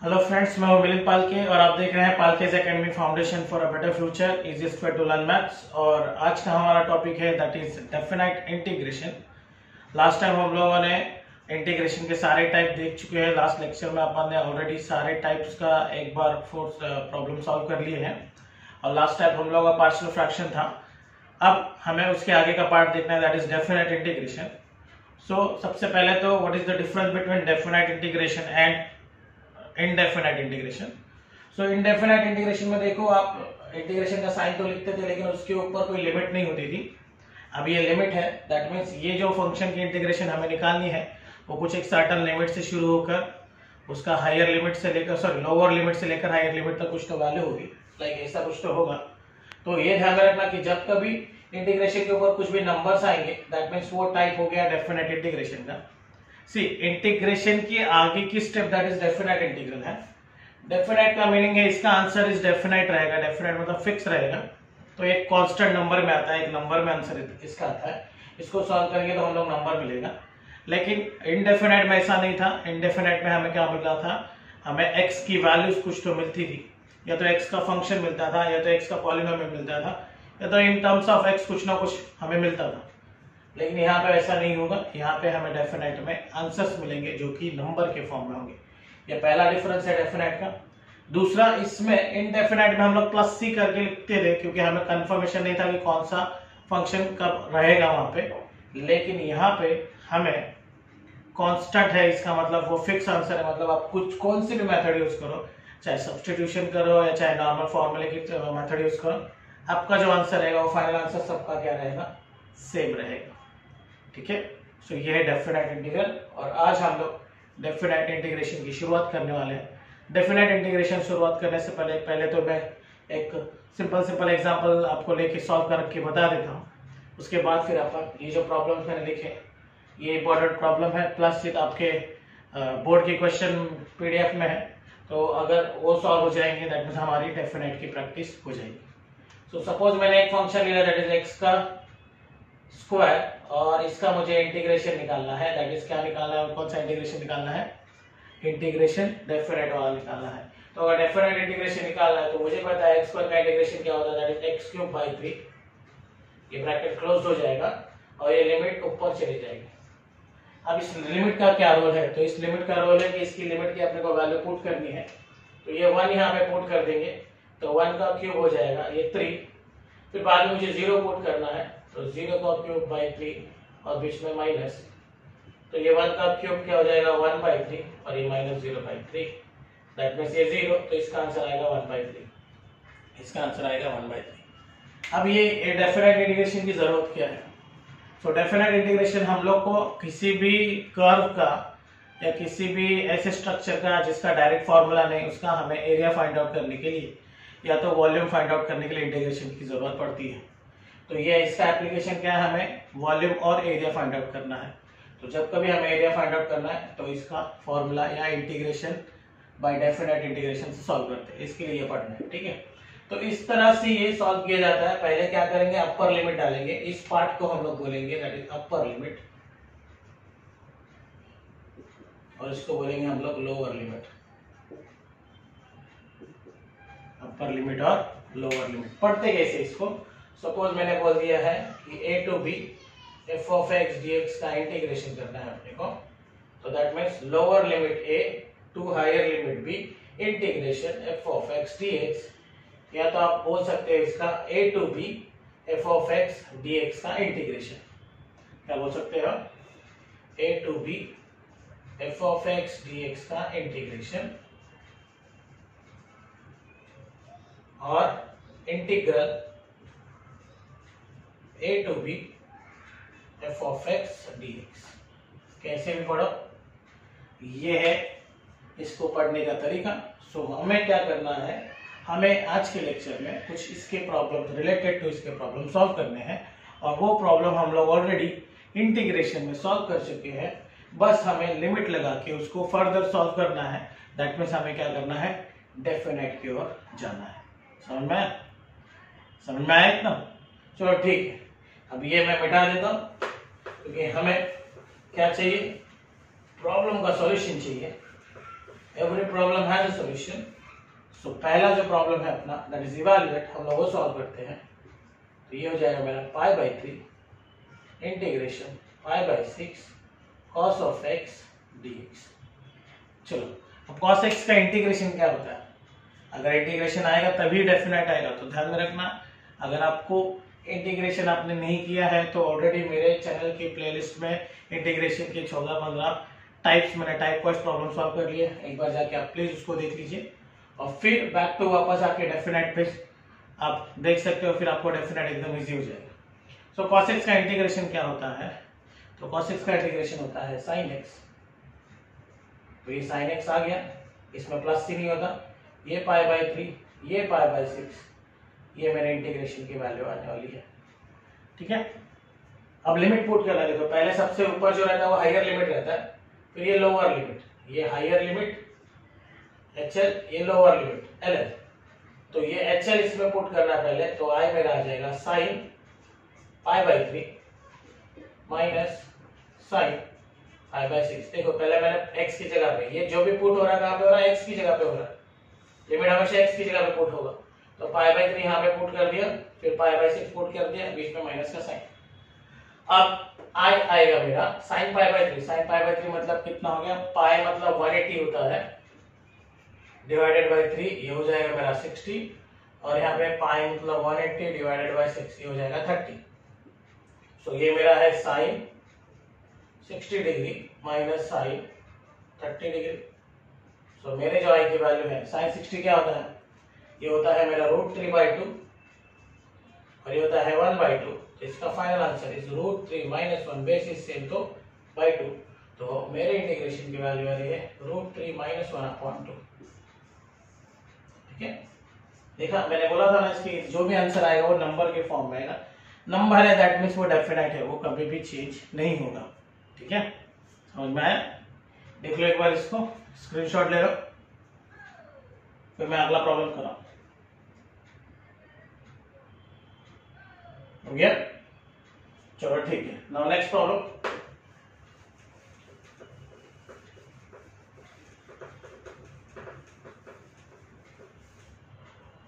Hello friends, मैं हूं मिलिंद पालके और आप देख रहे हैं पालकेज academy foundation for a better future, easiest way to learn maths. और आज का हमारा टॉपिक है that is definite integration. Last time हम लोगों ने इंटीग्रेशन के सारे टाइप देख चुके हैं। लास्ट लेक्चर में अपन ने ऑलरेडी सारे टाइप्स का एक बार फोर्स प्रॉब्लम सॉल्व कर लिए हैं और लास्ट टाइप हम लोगों का पार्शियल फ्रैक्शन था। अब हमें उसके आगे का पार्ट देखना है दैट इज डेफिनाइट इंटीग्रेशन। सो सबसे पहले तो what is the difference between definite integration and indefinite integration. So indefinite integration में देखो, आप इंटीग्रेशन का साइन तो लिखते थे लेकिन उसके ऊपर कोई लिमिट नहीं होती थी। अब ये लिमिट है, दैट मीन्स ये जो फंक्शन की इंटीग्रेशन हमें निकालनी है वो कुछ एक सर्टेन लिमिट से शुरू होकर उसका हायर लिमिट से लेकर लोअर लिमिट से लेकर हायर लिमिट तक कुछ तो वैल्यू होगी, लाइक ऐसा कुछ तो होगा। तो ये ध्यान में रखना कि जब कभी इंटीग्रेशन के ऊपर कुछ भी नंबर्स आएंगे दैट मीन्स वो टाइप हो गया डेफिनेट इंटीग्रेशन का। सी इंटीग्रेशन की आगे की step that is definite integral है। डेफिनेट का मीनिंग है इसका आंसर इज डेफिनेट रहेगा। डेफिनेट मतलब फिक्स रहेगा, तो एक कांस्टेंट नंबर में आता है, एक नंबर में आंसर इसका आता है। इसको सॉल्व करेंगे तो हम लोग नंबर मिलेगा। लेकिन इनडेफिनेट में ऐसा नहीं था। इनडेफिनेट में हमें क्या मिल रहा था, हमें एक्स की वैल्यूज कुछ तो मिलती थी, या तो एक्स का फंक्शन मिलता था, या तो एक्स का पॉलिनोमियल मिलता था, या तो इन टर्म्स ऑफ एक्स कुछ ना कुछ हमें मिलता था। लेकिन यहाँ पे ऐसा नहीं होगा। यहाँ पे हमें डेफिनेट में आंसर्स मिलेंगे जो कि नंबर के फॉर्म में होंगे। ये पहला डिफरेंस है डेफिनेट का। दूसरा, इसमें इनडेफिनेट में हम लोग प्लस सी करके लिखते थे क्योंकि हमें कंफर्मेशन नहीं था कि कौन सा फंक्शन कब रहेगा वहां पे। लेकिन यहाँ पे हमें कांस्टेंट है, इसका मतलब वो फिक्स आंसर है। मतलब आप कुछ कौन सी भी मेथड यूज करो, चाहे सब्सटीट्यूशन करो या चाहे नॉर्मल फॉर्मूले की मेथड यूज करो, आपका जो आंसर रहेगा वो फाइनल आंसर सबका क्या रहेगा, सेम रहेगा। ठीक है। सो ये है डेफिनेट इंटीग्रल और आज हम लोग डेफिनेट इंटीग्रेशन की शुरुआत करने वाले हैं। डेफिनेट इंटीग्रेशन शुरुआत करने से पहले तो मैं एक सिंपल एग्जांपल आपको लेके सॉल्व करके बता देता हूँ। उसके बाद फिर अपन ये जो प्रॉब्लम मैंने लिखे ये इंपॉर्टेंट प्रॉब्लम है, प्लस ये आपके बोर्ड के क्वेश्चन पीडीएफ में है, तो अगर वो सॉल्व हो जाएंगे दैट मीन्स हमारी डेफिनेट की प्रैक्टिस हो जाएगी। सो सपोज मैंने एक फंक्शन लिया दैट इज एक्स का स्क्वायर और इसका मुझे इंटीग्रेशन निकालना है। दैट इज क्या निकालना है, कौन सा इंटीग्रेशन निकालना है, इंटीग्रेशन डेफिनेट वाला निकालना है। तो अगर डेफिनेट इंटीग्रेशन निकालना है तो मुझे पता है एक्स स्क्वायर का इंटीग्रेशन क्या होता है, that is x cube by 3। ये ब्रैकेट क्लोज हो जाएगा और ये लिमिट ऊपर चली जाएगी। अब इस लिमिट का क्या रोल है, तो इस लिमिट का रोल है कि इसकी लिमिट की अपने को वैल्यू पुट करनी है। तो ये 1 यहाँ पे पुट कर देंगे तो 1 का क्यूब हो जाएगा ये 3। फिर बाद में मुझे 0 पुट करना है तो 0 का क्यूब बाई 3 और बीच में माइनस, तो ये 1 का क्यूब क्या हो जाएगा 1 बाई 3 और ये माइनस 0 बाई 3। दैट मीन्स ये 0, तो इसका आंसर आएगा 1 बाई 3। इसका आंसर आएगा 1 बाई 3। अब ये डेफिनेट इंटीग्रेशन की जरूरत क्या है। तो डेफिनेट इंटीग्रेशन हम लोग को किसी भी कर्व का या किसी भी ऐसे स्ट्रक्चर का जिसका डायरेक्ट फॉर्मूला नहीं, उसका हमें एरिया फाइंड आउट करने के लिए या तो वॉल्यूम फाइंड आउट करने के लिए इंटीग्रेशन की जरूरत पड़ती है। तो ये इसका एप्लीकेशन क्या है, हमें वॉल्यूम और एरिया फाइंड आउट करना है। तो जब कभी हमें एरिया फाइंड आउट करना है तो इसका फॉर्मूला या इंटीग्रेशन बाय डेफिनेट इंटीग्रेशन से सॉल्व करते हैं, इसके लिए पढ़ना है। ठीक है। तो इस तरह से ये सॉल्व किया जाता है। पहले क्या करेंगे, अपर लिमिट डालेंगे, इस पार्ट को हम लोग बोलेंगे दैट इज अपर लिमिट और इसको बोलेंगे हम लोग लोअर लिमिट। अपर लिमिट और लोअर लिमिट पढ़ते कैसे इसको, सपोज मैंने बोल दिया है कि a to b f of x dx का इंटीग्रेशन करना है अपने को, तो that means lower limit a to higher limit b integration f of x dx, या तो आप बोल सकते हैं इसका a to b f of x dx का इंटीग्रेशन। क्या बोल सकते हो, a to b f of x dx का इंटीग्रेशन और integral a to b f of x dx। कैसे भी पढ़ो, ये है इसको पढ़ने का तरीका। सो हमें क्या करना है, हमें आज के लेक्चर में कुछ इसके प्रॉब्लम रिलेटेड टू इसके प्रॉब्लम सॉल्व करने हैं और वो प्रॉब्लम हम लोग ऑलरेडी इंटीग्रेशन में सॉल्व कर चुके हैं। बस हमें लिमिट लगा के उसको फर्दर सॉल्व करना है। दैट मीन्स हमें क्या करना है, डेफिनेट की ओर जाना है। समझ में आया इतना? चलो ठीक है। अब ये मैं मिटा देता हूं क्योंकि हमें क्या चाहिए, प्रॉब्लम का सॉल्यूशन चाहिए। Every problem has a solution. So पहला जो प्रॉब्लम है अपना दैट इज इवैल्यूएट, हम लोग वो सॉल्व करते हैं। तो ये हो जाएगा मेरा π/3 integration π/6 cos of x dx। चलो अब cos x का इंटीग्रेशन क्या होता है? अगर इंटीग्रेशन आएगा तभी डेफिनेट आएगा, तो ध्यान में रखना। अगर आपको इंटीग्रेशन आपने नहीं किया है तो ऑलरेडी मेरे चैनल की प्लेलिस्ट में इंटीग्रेशन के 14-15 टाइप्स मैंने टाइप वाइज प्रॉब्लम सॉल्व कर लिए, एक बार जाके आप प्लीज उसको देख लीजिए और फिर बैक टू वापस आके डेफिनेट पे आप देख सकते हो, फिर आपको डेफिनेट एकदम इजी हो जाएगा। सो cos x का इंटीग्रेशन क्या होता है? तो cos x का इंटीग्रेशन होता है sin x। तो ये sin x आ गया, इसमें प्लस ही नहीं होता, ये π/3 ये π/6, ये मेरे इंटीग्रेशन की वैल्यू आने वाली है। ठीक है, अब लिमिट पुट करना है। देखो पहले सबसे ऊपर जो रहता है वो हायर लिमिट रहता है, फिर ये लोअर लिमिट, ये हायर लिमिट HL, ये लोअर लिमिट LL। तो ये HL इसमें पुट करना पहले, तो I मेरा आ जाएगा sin π/3 माइनस sin π/6। देखो पहले मैंने x की जगह पे, ये जो भी पुट हो रहा है कहाँ पे हो रहा है? x की जगह पे हो रहा है, लिमिट हमेशा x की जगह पे पुट होगा। तो π/3 यहाँ पे पुट कर दिया, फिर π/6 पुट कर दिया, बीच में माइनस का साइन। अब I आएगा मेरा sin π/3, sin π/3 मतलब कितना हो गया? पाई मतलब 180 होता है, डिवाइडेड बाय 3, ये हो जाएगा मेरा 60, और यहाँ पे पाई मतलब 180 डिवाइडेड बाय 6, ये हो जाएगा 30। सो ये मेरा है sin 60 degree minus sin 30 degree. So मेरे जो आई की वैल्यू है sin 60 क्या होता है? ये होता है मेरा √3/2 और ये होता है 1/2। तो इसका final answer is √3 minus 1 basis same तो बाई 2। तो मेरे इंटीग्रेशन की वैल्यू आ रही है √3 माइनस 1/2। ठीक है, देखा मैंने बोला था ना, इसकी जो भी आंसर आएगा वो नंबर के फॉर्म में है ना, नंबर है दैट मीन्स वो डेफिनेट है, वो कभी भी चेंज नहीं होगा। ठीक है, समझ में आया? देख लो एक बार, इसको स्क्रीनशॉट ले लो, फिर मैं अगला प्रॉब्लम कर रहा हूं। हो गया? चलो ठीक है, now next problem.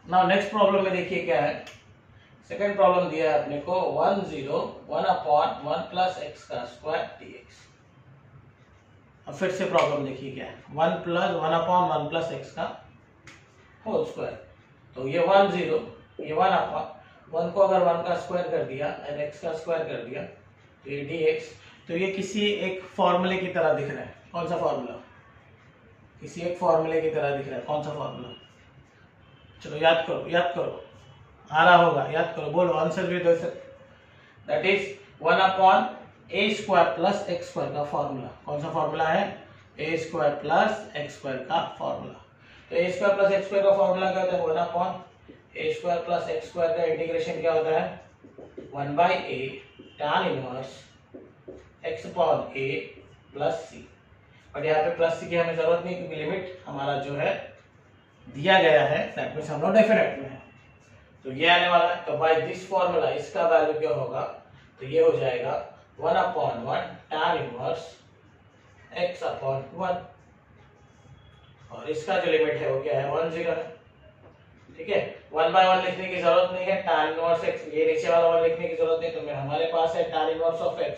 Now next problem में देखिए क्या है। सेकंड प्रॉब्लम दिया है अपने को 1 0 1/1 प्लस x का स्क्वायर dx। अब फिर से प्रॉब्लम देखिए क्या है, 1 प्लस 1/1 प्लस x का होल स्क्वायर। तो ये 1 0, ये 1/1 को अगर 1 का स्क्वायर कर दिया और x का स्क्वायर कर दिया तो ये dx। तो ये किसी एक फॉर्मूले की तरह दिख रहा है। कौन सा फॉर्मूला? किसी एक फॉर्मूले की तरह दिख रहा है। कौन सा फॉर्मूला? चलो याद करो, याद करो, आ रहा होगा, याद करो, बोलो, आंसर भी दे सकते। That is 1/a² plus x² का फॉर्मूला। कौन सा फॉर्मूला है? a² प्लस x² का फॉर्मूला। तो a² प्लस x² का फॉर्मूला क्या होता है? 1/a² प्लस x² का इंटीग्रेशन क्या होता है? 1/a tan inverse x/a plus c। और यहाँ पे प्लस c की हमें जरूरत नहीं, क्योंकि लिमिट हमारा जो है दिया गया है, दैट मींस हम लोग डेफिनेट में है, तो ये आने वाला है। तो बाय दिस फॉर्मूला इसका वैल्यू क्या होगा? तो ये हो जाएगा 1/1 tan इनवर्स x/1, और इसका जो लिमिट है वो क्या है? 1 0 है। ठीक है, 1/1 लिखने की जरूरत नहीं है, tan इनवर्स x, ये नीचे वाला 1 लिखने की जरूरत नहीं, तो हमारे पास है tan इनवर्स ऑफ x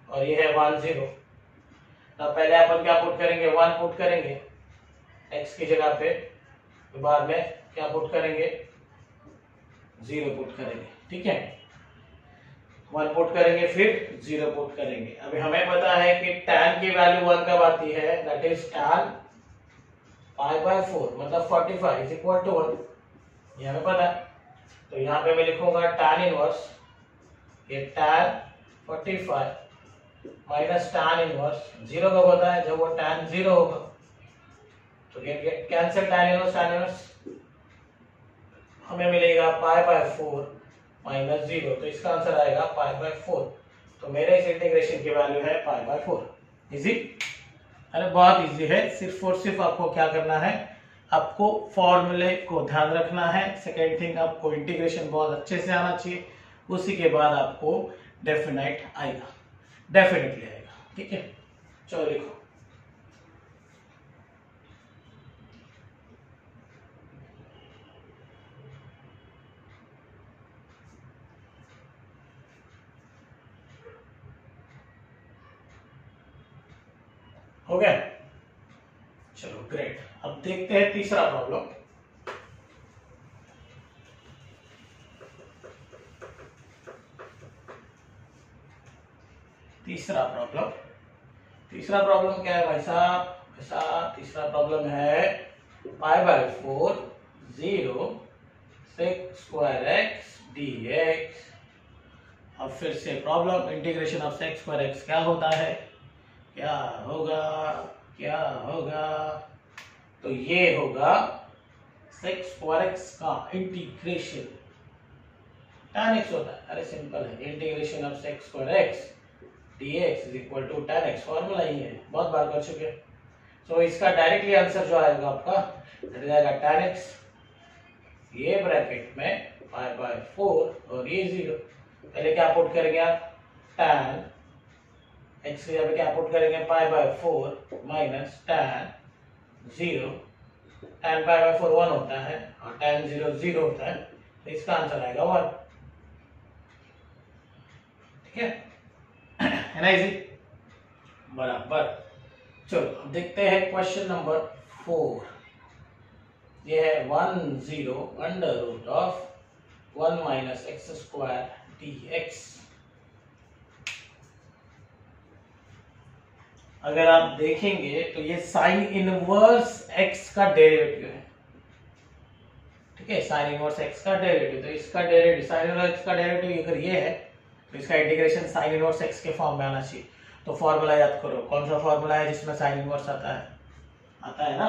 और ये है 1 0। तो पहले अपन क्या पुट करेंगे? 1 पुट करेंगे x की जगह पे, तो बाद में क्या पुट करेंगे? 0 पुट करेंगे। ठीक है, 1 पुट करेंगे फिर 0 पुट करेंगे। अभी हमें पता है कि tan की वैल्यू 1 कब आती है? दैट इज tan π/4 मतलब 45 इज इक्वल टू 1, ये हमें पता है। तो यहाँ पे मैं लिखूंगा tan इनवर्स, ये tan 45 माइनस tan इनवर्स 0 कब होता है? जब वो tan 0 होगा। तो गेट कैंसिल tan इनवर्स हमें मिलेगा π/4 माइनस 0, तो इसका आंसर आएगा π/4। तो मेरे इस इंटीग्रेशन की वैल्यू है π/4। इजी? अरे बहुत इजी है, सिर्फ और सिर्फ आपको क्या करना है, आपको फॉर्मूले को ध्यान रखना है। सेकेंड थिंग, आपको इंटीग्रेशन बहुत अच्छे से आना चाहिए, उसी के बाद आपको डेफिनेट आएगा, डेफिनेटली आएगा। ठीक है, चलो लिखो। हो गया? चलो ग्रेट। अब देखते हैं तीसरा प्रॉब्लम। तीसरा प्रॉब्लम क्या है भाई साहब? ऐसा तीसरा प्रॉब्लम है π/4 0 sec square x dx। अब फिर से problem, integration of sec square x क्या होता है, क्या होगा? तो ये होगा sec square x का इंटीग्रेशन tan x होता है। अरे सिंपल है, integration of sec square x dx is equal to tan x। Formula ही है, बहुत बार कर चुके हैं। तो इसका डायरेक्टली आंसर जो आएगा आपका हट जाएगा tan x, ये ब्रैकेट में π/4 और ये 0। पहले क्या पुट करेंगे आप? tan x की जगह क्या पुट करेंगे? π/4 माइनस tan 0। tan π/4 1 होता है और tan 0 0 होता है, तो इसका आंसर आएगा 1। ठीक है ना? इजी, बराबर। चलो अब देखते हैं क्वेश्चन नंबर 4। ये है 1 0 under root of 1 minus x square dx। अगर आप देखेंगे तो ये साइन इनवर्स x का डेरिवेटिव है। ठीक है, साइन इनवर्स x का डेरिवेटिव, तो इसका डेरिवेटिव साइन इनवर्स x का डेरिवेटिव अगर ये है तो इसका इंटीग्रेशन साइन इनवर्स x के फॉर्म में आना चाहिए। तो फॉर्मूला याद करो, कौन सा फॉर्मूला है जिसमें साइन इनवर्स आता है? आता है ना?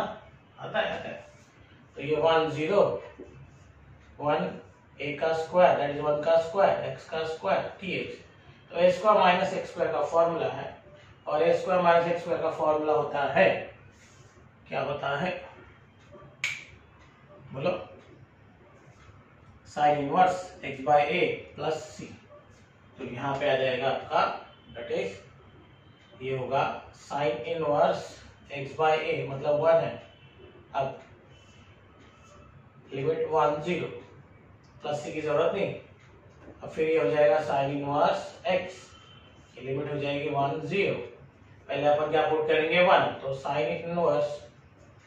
आता है। तो ये 1 0 1 a का स्क्वायर दैट इज 1 का स्क्वायर x का स्क्वायर dx। तो a square minus x square का फॉर्मूला है, और a square minus x square का फॉर्मूला होता है, क्या होता है बोलो? Sine inverse x by a plus c। तो यहाँ पे आ जाएगा आपका दैट इज ये होगा sine inverse x by a मतलब 1 है। अब लिमिट 1 0 प्लस c की जरूरत नहीं। अब फिर ये हो जाएगा साइन इनवर्स x की लिमिट हो जाएगी 1 0। पहले अपन क्या पुट करेंगे? 1, तो sine inverse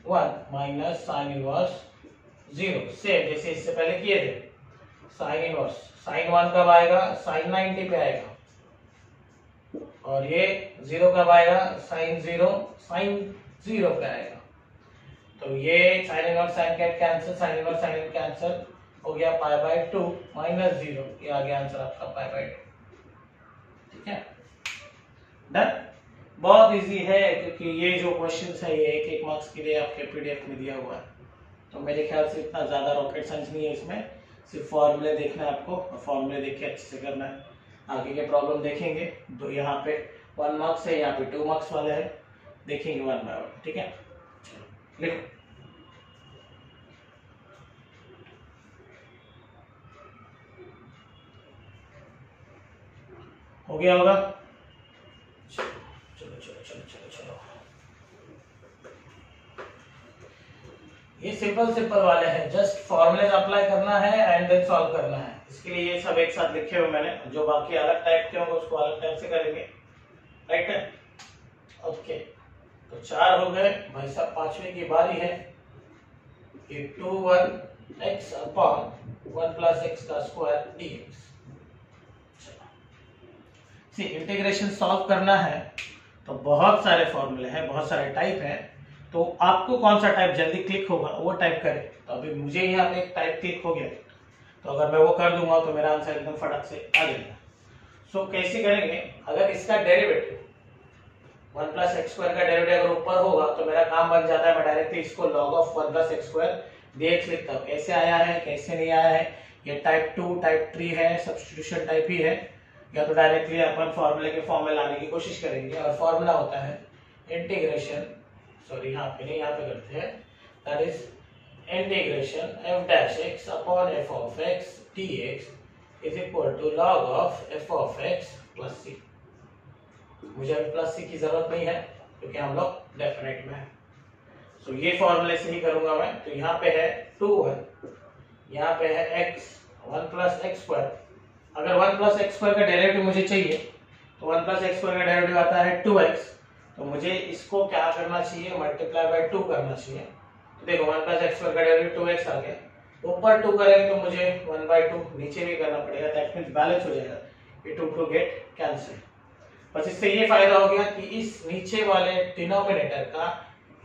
1 minus sine inverse 0, same जैसे इससे पहले किए थे। साइन इनवर्स साइन 1 कब आएगा? साइन 90 पे आएगा, और ये 0 कब आएगा? साइन 0 पे आएगा। तो ये sine inverse sine cancel, sine inverse sine cancel हो गया, π/2 माइनस 0। ये आ गया आंसर आपका π/2। ठीक है, डन। बहुत इजी है, क्योंकि ये जो क्वेश्चंस है ये एक मार्क्स के लिए आपके पीडीएफ में दिया हुआ है। तो मेरे ख्याल से इतना ज्यादा रॉकेट साइंस नहीं है इसमें, सिर्फ फॉर्मूले देखना है आपको, और फॉर्मूले देख के अच्छे से करना है। आगे के प्रॉब्लम देखेंगे, तो यहाँ पे 1 मार्क्स है, यहाँ पे 2 मार्क्स वाले हैं, देखेंगे 1 बाय 1। ठीक है, लिखो। हो गया होगा? चलो चलो चलो चलो चलो, ये सिंपल वाले हैं, जस्ट फॉर्मूले अप्लाई करना है एंड देन सॉल्व करना है। इसके लिए ये सब एक साथ लिखे हुए मैंने, जो बाकी अलग टाइप के होंगे उसको अलग टाइप से करेंगे। राइट है, ओके। तो 4 हो गए भाई साहब, 5वें की बारी है। ये 2 1 x अपॉन 1 प्लस x का स्क्वायर dx। सी इंटीग्रेशन सॉल्व करना है तो बहुत सारे फॉर्मूले हैं, बहुत सारे टाइप है, तो आपको कौन सा टाइप जल्दी क्लिक होगा वो टाइप करें। तो अभी मुझे यहाँ पे एक टाइप क्लिक हो गया, तो अगर मैं वो कर दूंगा तो मेरा आंसर एकदम फटक से आ जाएगा। सो कैसे करेंगे? अगर इसका डेरिवेटिव 1 प्लस एक्स स्क्वायर का डेरिवेटिव अगर ऊपर होगा तो मेरा काम बन जाता है, मैं डायरेक्टली इसको log of 1 plus x square dx लिखता हूँ। कैसे आया है कैसे नहीं आया है, ये टाइप 2 टाइप 3 है, सब्स्टिट्यूशन टाइप ही है, या तो डायरेक्टली अपन फॉर्मूले के फॉर्म में लाने की कोशिश करेंगे। और फॉर्मूला होता है इंटीग्रेशन, सॉरी यहाँ पे नहीं, यहाँ पे करते हैं, that is integration f dash x upon f of x dx is equal to log of f of x plus c। मुझे अभी प्लस c की जरूरत नहीं है क्योंकि हम लोग डेफिनेट में है। सो ये फॉर्मूले से ही करूंगा मैं। तो यहाँ पे है 2 1, यहाँ पे है x 1 प्लस एक्स स्क्वायर। अगर 1 प्लस एक्स स्क्वायर का डेरिवेटिव मुझे चाहिए तो 1 प्लस एक्स स्क्वायर का डेरिवेटिव आता है 2x, तो मुझे इसको क्या करना चाहिए, मल्टीप्लाई बाय 2 करना चाहिए। तो देखो 1 प्लस एक्स स्क्वायर का डेरिवेटिव 2x आ गया, ऊपर 2 करेंगे तो मुझे 1/2 नीचे भी करना पड़ेगा, दैट मींस बैलेंस हो जाएगा, ये 2 गेट कैंसिल। बस इससे ये फायदा हो गया कि इस नीचे वाले डिनोमिनेटर का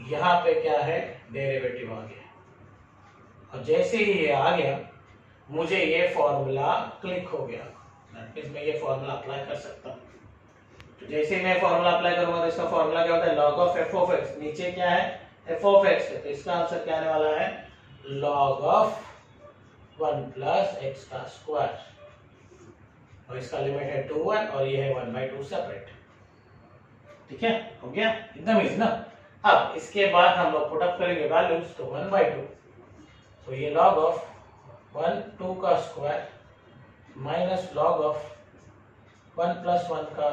यहाँ पे क्या है, डेरिवेटिव आ गया, और जैसे ही ये आ गया मुझे ये फॉर्मूला क्लिक हो गया, दैट मींस मैं ये फॉर्मूला अप्लाई कर सकता हूँ। तो जैसे ही मैं फॉर्मूला अप्लाई करूंगा तो इसका फॉर्मूला क्या होता है, log of f of x, नीचे क्या है f ऑफ x है, तो इसका आंसर क्या आने वाला है, log ऑफ 1 प्लस x का स्क्वायर, और इसका लिमिट है 2 1 और ये है 1/2 सेपरेट। ठीक है, हो गया, एकदम इजी ना। अब इसके बाद हम लोग पुट अप करेंगे वैल्यूज, तो 1/2, तो ये log ऑफ 1 2 का square minus log of 1 plus 1 का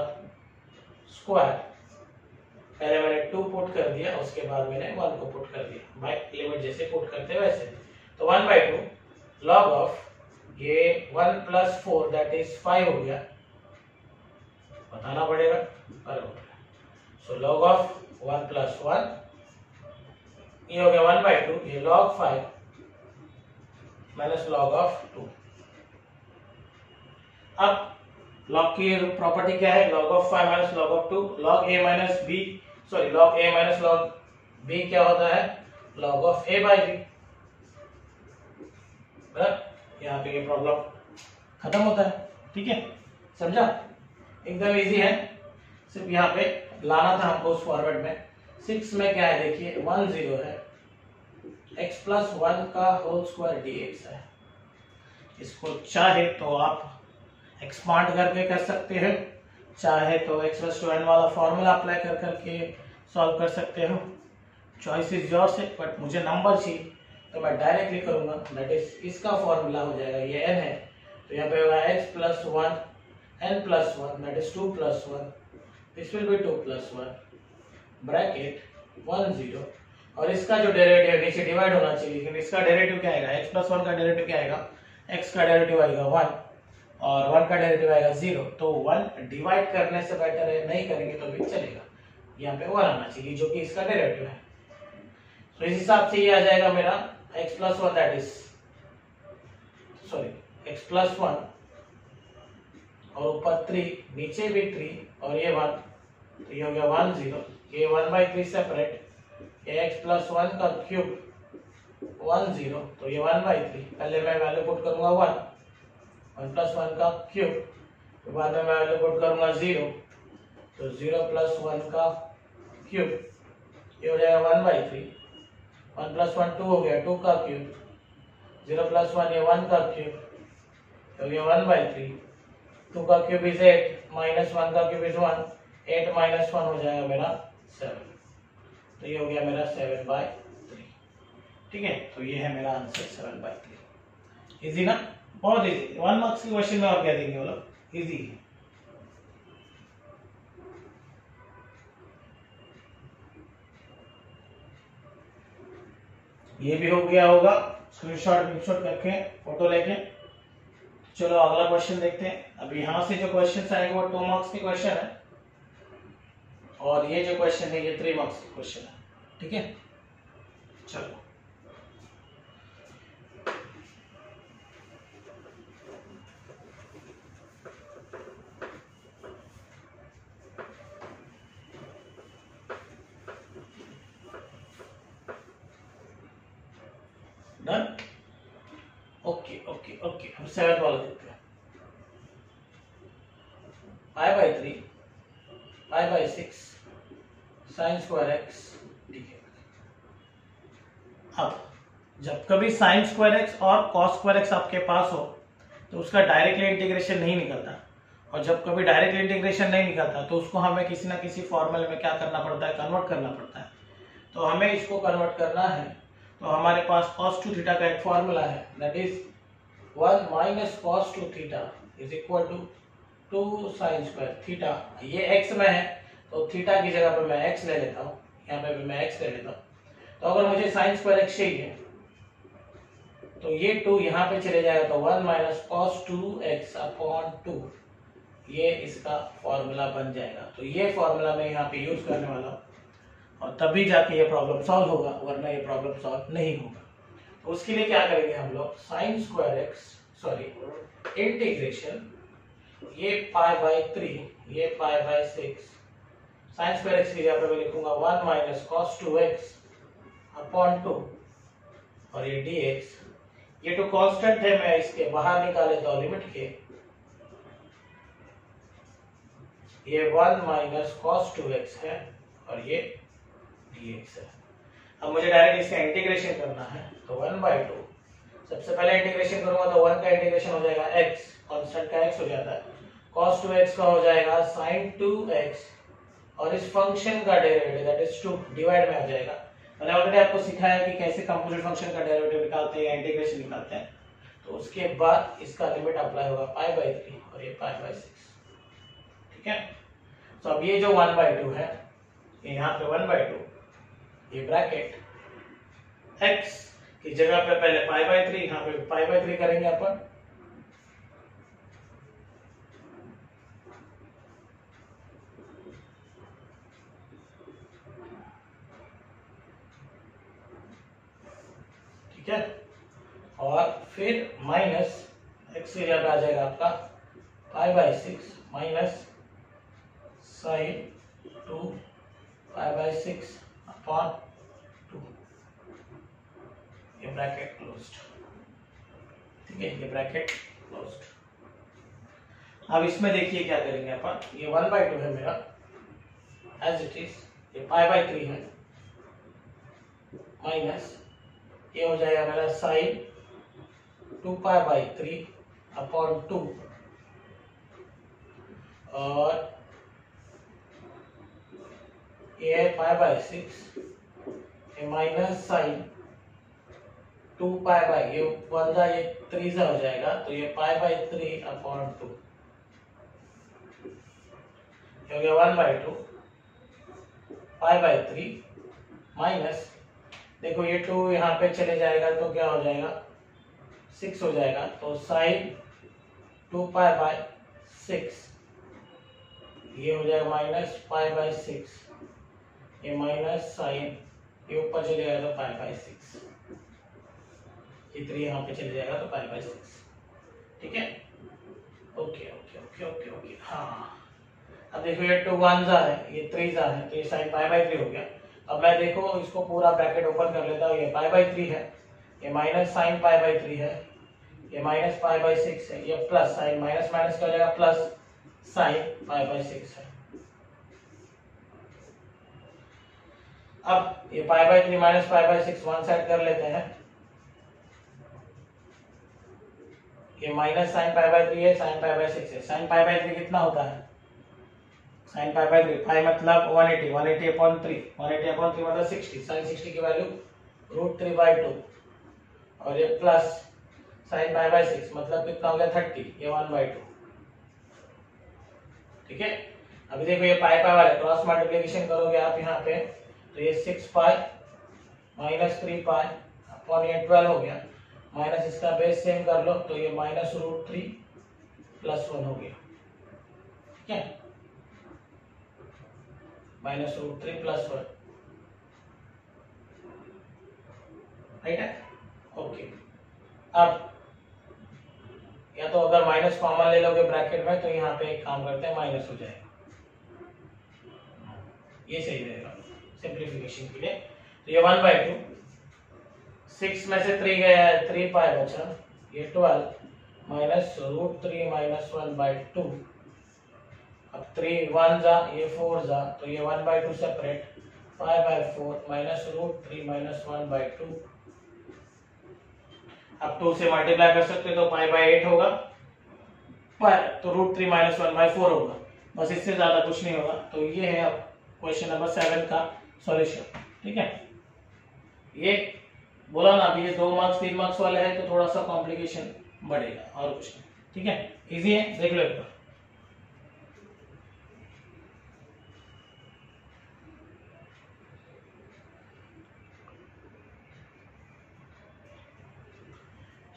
स्क्वायर, पहले मैंने 2 पुट कर दिया, उसके बाद मैंने 1 को पुट कर दिया, बाय लिमिट जैसे पुट करते वैसे। तो 1/2 log ऑफ ये 1 प्लस 4 दैट इज 5 हो गया, बताना पड़ेगा, सो log ऑफ 1 प्लस 1 ये हो गया 1/2, ये log 5 माइनस log ऑफ 2। अब log की प्रॉपर्टी क्या है, log of 5 minus log of 2, log a minus b, sorry log a minus log b क्या होता है, log of a by b। यहाँ पे ये प्रॉब्लम खत्म होता है, ठीक है, समझा, एकदम इजी है, सिर्फ यहाँ पे लाना था हमको उस फॉर्मेट में। 6 में क्या है देखिए, 1 0 है, x प्लस 1 का होल स्क्वायर dx है, इसको चाहे तो आप एक्सपांड करके कर सकते हैं, चाहे तो x प्लस 2n वाला फॉर्मूला अप्लाई कर करके सॉल्व कर सकते हो, चॉइस इज योर्स है, बट मुझे नंबर चाहिए तो मैं डायरेक्टली करूंगा, दैट इज इसका फॉर्मूला हो जाएगा, ये n है तो यहाँ पे होगा x plus 1 n plus 1 that is 2 plus 1, this will B 2 plus 1 bracket 1 0, और इसका जो डेरिवेटिव है नीचे डिवाइड होना चाहिए, लेकिन इसका डेरिवेटिव क्या आएगा, x प्लस 1 का डेरिवेटिव क्या आएगा, x का डेरिवेटिव आएगा 1 और 1 का डेरिवेटिव आएगा 0, तो 1 डिवाइड करने से बेटर है, नहीं करेंगे तो भी चलेगा, यहाँ पे 1 आना चाहिए जो कि इसका डेरिवेटिव है। तो इस हिसाब से ये आ जाएगा मेरा x plus 1 that is, sorry x plus 1 और ऊपर 3, नीचे भी 3 और ये 1, तो ये हो गया 1 0, ये 1/3 सेपरेट, ये x प्लस 1 का क्यूब 1 0, तो ये 1/3, पहले मैं वैल्यू पुट करूंगा 1 प्लस 1 का क्यूब, बाद में मैं वैल्यू पुट करूंगा 0, तो 0 प्लस 1 का क्यूब, ये हो जाएगा 1/3, 1 प्लस 1 2 हो गया, 2 का क्यूब, 0 प्लस 1 ये 1 का क्यूब, तो ये 1/3, 2 का क्यूब इज 8 माइनस 1 का क्यूब इज 1, 8 माइनस 1 हो जाएगा मेरा 7, तो ये हो गया मेरा 7/3। ठीक है, तो ये है मेरा आंसर 7/3। इजी ना, बहुत इजी, 1 मार्क्स के क्वेश्चन में और क्या देंगे वो लोग, इजी है। ये भी हो गया होगा, स्क्रीनशॉट करके फोटो लेके। चलो अगला क्वेश्चन देखते हैं। अब यहाँ से जो क्वेश्चन आएंगे वो 2 मार्क्स के क्वेश्चन है, और ये जो क्वेश्चन है ये 3 मार्क्स के क्वेश्चन है, ठीक है। चलो डन, ओके ओके ओके, हम 7th वाला देखते हैं। 5/3 5/6 साइन स्क्वायर एक्स, ठीक है। अब जब कभी साइन स्क्वायर एक्स और कॉस स्क्वायर एक्स आपके पास हो तो उसका डायरेक्टली इंटीग्रेशन नहीं निकलता, और जब कभी डायरेक्टली इंटीग्रेशन नहीं निकलता तो उसको हमें किसी ना किसी फॉर्मूले में क्या करना पड़ता है, कन्वर्ट करना पड़ता है। तो हमें इसको कन्वर्ट करना है, तो हमारे पास cos 2 थीटा का एक फॉर्मूला है, that is 1 minus cos 2 theta is equal to 2 sine square theta. ये x में है तो थीटा की जगह पे मैं x ले लेता हूँ, यहाँ पे भी मैं x ले लेता हूँ। तो अगर मुझे साइन स्क्वायर x चाहिए तो ये 2 यहाँ पे चले जाएगा, तो 1 माइनस cos 2x अपॉन 2 ये इसका फॉर्मूला बन जाएगा। तो ये फॉर्मूला मैं यहाँ पे यूज करने वाला हूँ और तभी जाके ये प्रॉब्लम सॉल्व होगा, वरना ये प्रॉब्लम सॉल्व नहीं होगा। तो उसके लिए क्या करेंगे हम लोग, sine square x sorry integration ये पाई बाई 3 ये पाई बाई 6 साइन स्क्वायर एक्स की जगह पे मैं लिखूंगा 1 माइनस कॉस 2x अपॉन 2 और ये dx, ये तो कांस्टेंट है, मैं इसके बाहर निकाले तो लिमिट के ये 1 माइनस कॉस 2x है और ये dx है। अब मुझे डायरेक्ट इसका इंटीग्रेशन करना है, तो 1/2 सबसे पहले इंटीग्रेशन करूंगा तो 1 का इंटीग्रेशन हो जाएगा x, कांस्टेंट का x हो जाता है, cos 2x का हो जाएगा sin 2x और इस फंक्शन का डेरिवेटिव दैट इज 2 डिवाइड में आ जाएगा। मैंने ऑलरेडी आपको सिखाया कि कैसे कंपोजिट फंक्शन का डेरिवेटिव निकालते हैं या इंटीग्रेशन निकालते हैं। तो उसके बाद इसका लिमिट अप्लाई होगा पाई बाई 3 और ये पाई बाई 6, ठीक है। तो अब ये जो 1/2 है, ये यहाँ पे 1/2, ये ब्रैकेट x की जगह पे पहले पाई बाई 3, यहाँ पे पाई बाई 3 करेंगे अपन, ठीक है। और फिर माइनस x की जगह पे आ जाएगा आपका pi by 6 minus sine 2 pi by 6 upon 2, ये ब्रैकेट क्लोज्ड, ठीक है, ये ब्रैकेट क्लोज्ड। अब इसमें देखिए क्या करेंगे अपन, ये 1/2 है मेरा एज इट इज, ये पाई बाई 3 है माइनस ये हो जाएगा मेरा साइन 2 पाई बाई 3 अपॉन 2 और ये है पाई बाई 6, ये माइनस साइन 2 पाई बाई, ये 1 जा ये 3 जा हो जाएगा, तो ये पाई बाई 3 अपॉन 2 हो गया 1/2 पाई बाई 3 माइनस, देखो ये 2 यहाँ पे चले जाएगा तो क्या हो जाएगा 6 हो जाएगा, तो साइन 2 पाई बाई 6 ये हो जाएगा माइनस पाई बाई 6, ये माइनस साइन ये ऊपर चले जाएगा तो पाई बाई 6, ये 3 यहाँ पे चले जाएगा तो पाई बाई 6, ठीक है। Okay okay okay okay okay हाँ, अब देखो ये 2 1 जा है, ये 3 जा है, तो ये साइन पाई बाई 3 हो गया। अब मैं देखो इसको पूरा ब्रैकेट ओपन कर लेता हूँ, ये पाई बाई 3 है, ये माइनस साइन पाई बाई 3 है, ये माइनस पाई बाई 6 है, ये प्लस साइन माइनस माइनस का जाएगा प्लस साइन पाई बाई 6 है। अब ये pi by 3 minus pi by 6 one side कर लेते हैं, ये माइनस साइन पाई बाई 3 है, साइन पाई बाई 6 है, साइन पाई बाई 3 कितना होता है, साइन पाई बाई 3 पाई मतलब 180 180 अपॉन 3 180 अपॉन 3 मतलब 60, साइन 60 की वैल्यू √3/2 और ये प्लस साइन पाई बाई 6 मतलब कितना हो गया 30, ये 1/2, ठीक है। अभी देखो ये पाई पाई वाले क्रॉस मल्टीप्लिकेशन करोगे आप यहाँ पे, तो ये 6 पाई माइनस 3 पाई अपॉन ये 12 हो गया, माइनस इसका बेस सेम कर लो तो ये माइनस √3 प्लस 1 हो गया, ठीक है, माइनस √3 प्लस 1, राइट है, ओके। अब या तो अगर माइनस कॉमन ले लोगे ब्रैकेट में तो यहाँ पे एक काम करते हैं माइनस हो जाएगा, ये सही रहेगा सिंप्लीफिकेशन के लिए। तो ये 1/2 6 में से 3 गया है, 3 पाई बचा, ये 12 माइनस √3 माइनस 1/2, अब 3 1 जा ये 4 जा, तो ये 1/2 सेपरेट 5/4 माइनस √3 माइनस 1/2, अब 2 से मल्टीप्लाई कर सकते तो पाई बाई 8 होगा, पर तो √3 माइनस 1/4 होगा, बस इससे ज्यादा कुछ नहीं होगा। तो ये है अब क्वेश्चन नंबर 7 का सॉल्यूशन, ठीक है। ये बोला ना अभी ये 2 मार्क्स 3 मार्क्स वाले हैं तो थोड़ा सा कॉम्प्लिकेशन बढ़ेगा और कुछ नहीं, ठीक है, इजी है, देख लो एक बार।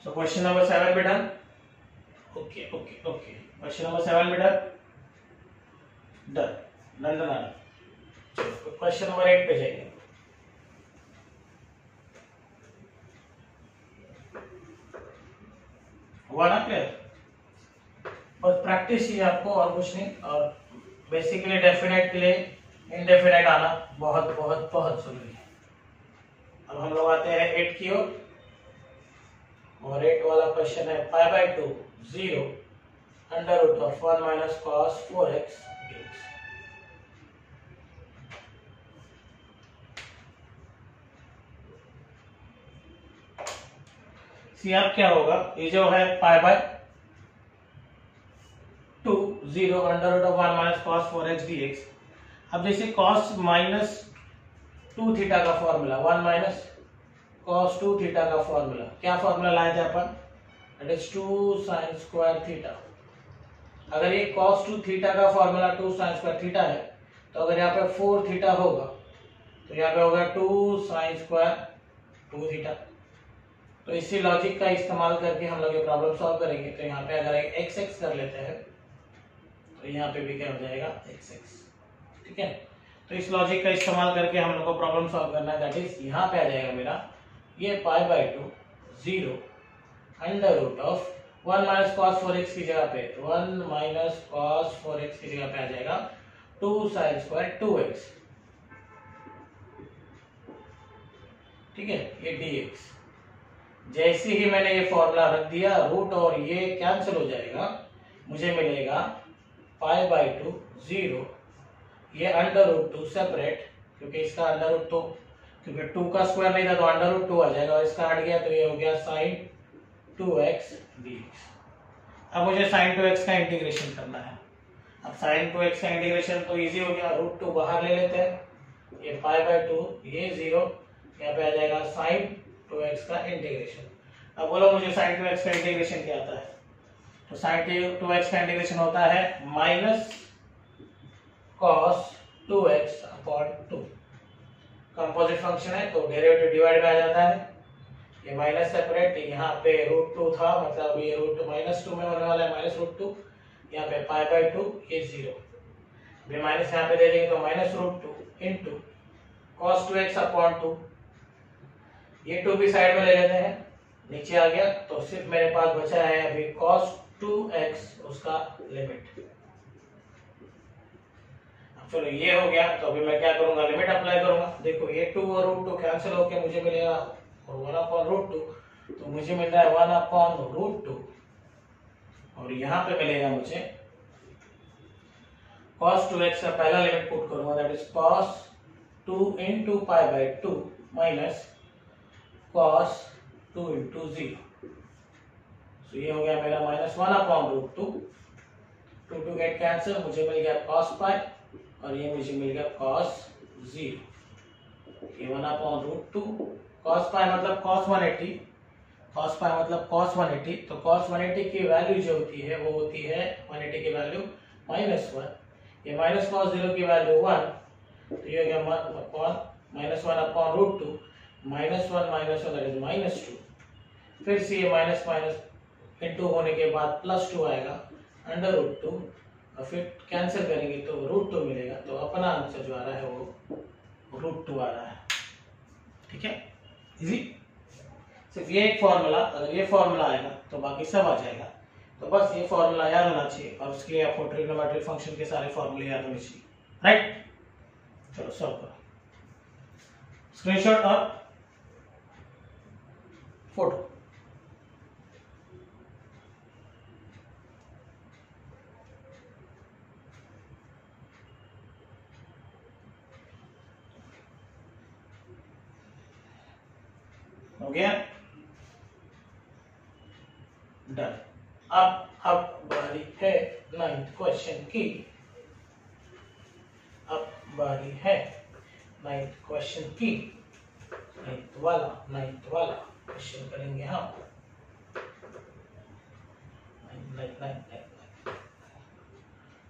So question number 7 बेटा, okay okay okay, question number 7 बेटा, डन। नंदन क्वेश्चन नंबर 8 पे जाइए। हुआ ना क्लियर? बस प्रैक्टिस ही आपको, और कुछ नहीं। और बेसिकली डेफिनेट के लिए इनडेफिनेट आना बहुत बहुत बहुत जरूरी है। अब हम लोग आते हैं 8 की ओर, और 8 वाला क्वेश्चन है pi by 2 0 under root of 1 minus cos 4x dx। See अब क्या होगा, ये जो है pi by 2 0 under root of 1 minus cos 4x dx। अब जैसे कॉस माइनस 2 थीटा का फॉर्मूला, 1 माइनस कॉस 2 थीटा का फॉर्मूला, क्या फॉर्मूला लाए थे अपन, that is 2 sine square theta. अगर ये कॉस 2 थीटा का फॉर्मूला 2 साइन स्क्वायर थीटा है, तो अगर यहाँ पे 4 थीटा होगा तो यहाँ पे होगा 2 साइन स्क्वायर 2 थीटा। तो इसी लॉजिक का इस्तेमाल करके हम लोग ये प्रॉब्लम सॉल्व करेंगे। तो यहाँ पे अगर एक्स एक्स कर लेते हैं तो यहाँ पे भी क्या हो जाएगा, एक्स एक्स। ठीक है, तो इस लॉजिक का इस्तेमाल करके हम लोग को प्रॉब्लम सॉल्व करना है। दैट इज यहाँ पे आ जाएगा मेरा ये pi by 2 0 under root of 1 minus cos 4x की जगह पे 1 माइनस कॉस 4x की जगह पे आ जाएगा 2 साइन स्क्वायर 2x। ठीक है, ये dx। जैसे ही मैंने ये फॉर्मूला रख दिया, रूट और ये कैंसिल हो जाएगा, मुझे मिलेगा पाई बाय 2 0 ये अंडर रूट 2 सेपरेट, क्योंकि इसका अंडर रूट 2, क्योंकि 2 का स्क्वायर नहीं था तो अंडर रूट 2 आ जाएगा, और इसका हट गया तो ये हो गया साइन 2x dx। अब मुझे साइन 2x का इंटीग्रेशन करना है। अब साइन 2x का इंटीग्रेशन तो इजी हो गया, रूट 2 बाहर ले लेते हैं, ये पाई बाय 2 ये 0, यहाँ पे आ जाएगा साइन 2x का इंटीग्रेशन। अब बोलो मुझे साइन 2x का इंटीग्रेशन क्या आता है, तो साइन 2x का इंटीग्रेशन होता है minus cos 2x upon 2। Composite function है तो डेरिवेटिव डिवाइड में आ जाता है, ये माइनस सेपरेट, यहाँ पे रूट 2 था, मतलब ये रूट माइनस 2 में होने वाला है, माइनस रूट 2, यहाँ पे पाई बाय 2 ये 0, भी माइनस यहाँ पे दे देंगे तो minus root 2 into cos 2x upon 2, ये 2 भी साइड में ले लेते हैं, नीचे आ गया, तो सिर्फ मेरे पास बचा है अभी cos 2x उसका लिमिट। अब चलो ये हो गया, तो अभी मैं क्या करूंगा, लिमिट अप्लाई करूंगा। देखो ये 2 और रूट 2 कैंसिल होके मुझे मिलेगा और 1 अपॉन रूट 2, तो मुझे मिल रहा है 1 अपॉन रूट 2, और यहाँ पे मिलेगा मुझे cos 2x का पहला लिमिट पुट करूंगा, that is cos 2 into pi by 2 minus cos 2 into 0। तो ये हो गया मेरा minus 1 upon root 2, 2 to get cancel, मुझे मिल गया cos पाई, और ये मुझे मिल गया cos 0, ये 1 अपॉन रूट 2, cos पाई मतलब cos 180, cos पाई मतलब cos 180, तो cos 180 की वैल्यू जो होती है वो होती है 180 की वैल्यू -1, ये माइनस cos 0 की वैल्यू 1, तो ये हो गया upon minus 1 upon root 2, -1 that is -2, फिर से ये माइनस माइनस इंटू होने के बाद +2 आएगा अंडर रूट 2, और फिर कैंसिल करेंगे तो रूट 2 मिलेगा, तो अपना आंसर जो आ रहा है वो रूट 2 आ रहा है। ठीक है, इजी। सिर्फ ये एक फॉर्मूला, अगर ये फॉर्मूला आएगा तो बाकी सब आ जाएगा। तो बस ये फॉर्मूला याद होना चाहिए, और उसके लिए आपको ट्रिग्नोमेट्रिक फंक्शन के सारे फॉर्मूले याद होने चाहिए, राइट। चलो सॉल्व करो, स्क्रीनशॉट और फोटो। हो गया, डन। अब बारी है 9th क्वेश्चन की, अब बारी है 9th क्वेश्चन की, 9th वाला क्वेश्चन करेंगे हम। 9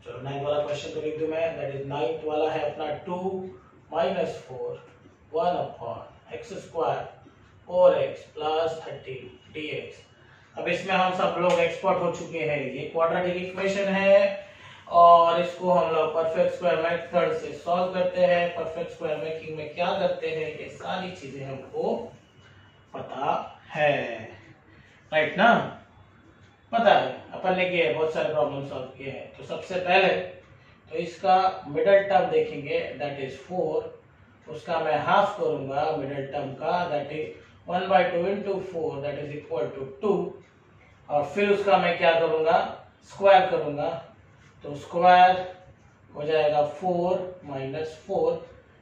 चलो 9th वाला क्वेश्चन तो लिख दूं मैं, दैट इज 9th वाला है अपना 2 minus 4 1 upon x square 4x plus 30 dx। अब इसमें हम सब लोग एक्सपर्ट हो चुके हैं, ये क्वाड्रेटिक इक्वेशन है और इसको हम लोग परफेक्ट स्क्वायर मेथड से सॉल्व करते हैं। परफेक्ट स्क्वायर मेकिंग में क्या करते हैं, ये सारी चीजें हमको पता है, राइट ना। पता है, अपन ने किए बहुत सारे प्रॉब्लम सॉल्व किए हैं। तो सबसे पहले तो इसका मिडिल टर्म देखेंगे, दैट इज 4। उसका मैं हाफ करूंगा मिडिल टर्म का, that is 1/2 into 4, that is equal to 2। और फिर उसका मैं क्या करूंगा, स्क्वायर करूंगा। तो स्क्वायर हो जाएगा 4 माइनस 4,